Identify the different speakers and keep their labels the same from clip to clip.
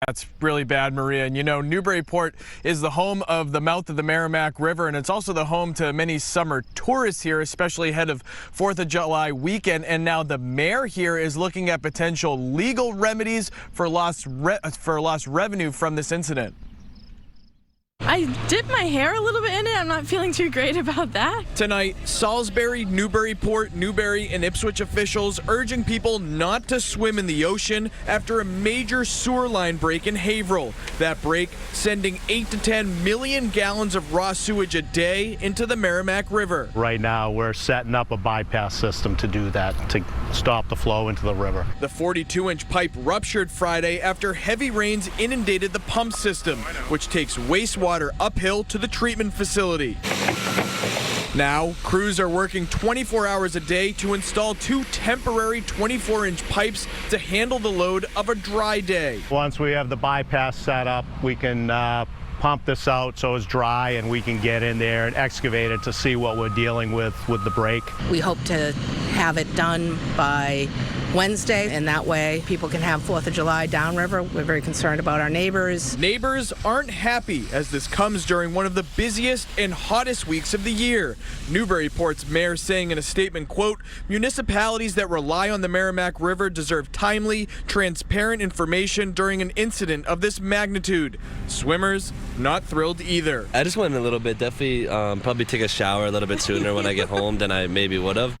Speaker 1: That's really bad, Maria. And you know, Newburyport is the home of the mouth of the Merrimack River, and it's also the home to many summer tourists here, especially ahead of 4th of July weekend. And now the mayor here is looking at potential legal remedies for lost revenue from this incident.
Speaker 2: I dipped my hair a little bit in it. I'm not feeling too great about that.
Speaker 1: Tonight, Salisbury, Newburyport, Newbury, and Ipswich officials urging people not to swim in the ocean after a major sewer line break in Haverhill. That break sending 8 to 10 million gallons of raw sewage a day into the Merrimack River.
Speaker 3: Right now, we're setting up a bypass system to do that, to stop the flow into the river.
Speaker 1: The 42-inch pipe ruptured Friday after heavy rains inundated the pump system, which takes wastewater uphill to the treatment facility. Now, crews are working 24 hours a day to install 2 temporary 24-inch pipes to handle the load of a dry day.
Speaker 3: Once we have the bypass set up, we can pump this out so it's dry and we can get in there and excavate it to see what we're dealing with the break.
Speaker 4: We hope to have it done by Wednesday, and that way people can have 4th of July downriver. We're very concerned about our neighbors.
Speaker 1: Neighbors aren't happy as this comes during one of the busiest and hottest weeks of the year. Newburyport's mayor saying in a statement, quote, "Municipalities that rely on the Merrimack River deserve timely, transparent information during an incident of this magnitude." Swimmers not thrilled either.
Speaker 5: I just went a little bit, definitely probably take a shower a little bit sooner when I get home than I maybe would have.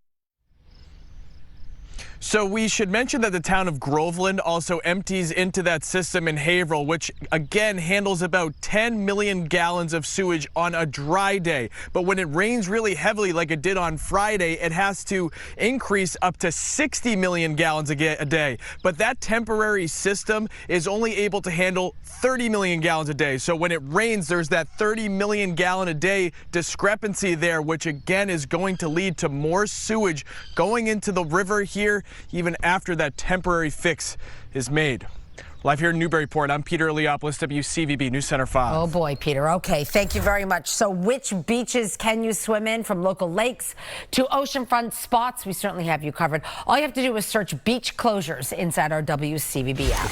Speaker 1: So we should mention that the town of Groveland also empties into that system in Haverhill, which again handles about 10 million gallons of sewage on a dry day. But when it rains really heavily like it did on Friday, it has to increase up to 60 million gallons a day. But that temporary system is only able to handle 30 million gallons a day. So when it rains, there's that 30 million gallon a day discrepancy there, which again is going to lead to more sewage going into the river here even after that temporary fix is made. Live here in Newburyport, I'm Peter Leopoulos, WCVB News Center 5.
Speaker 6: Oh boy, Peter. Okay, thank you very much. So which beaches can you swim in, from local lakes to oceanfront spots? We certainly have you covered. All you have to do is search beach closures inside our WCVB app.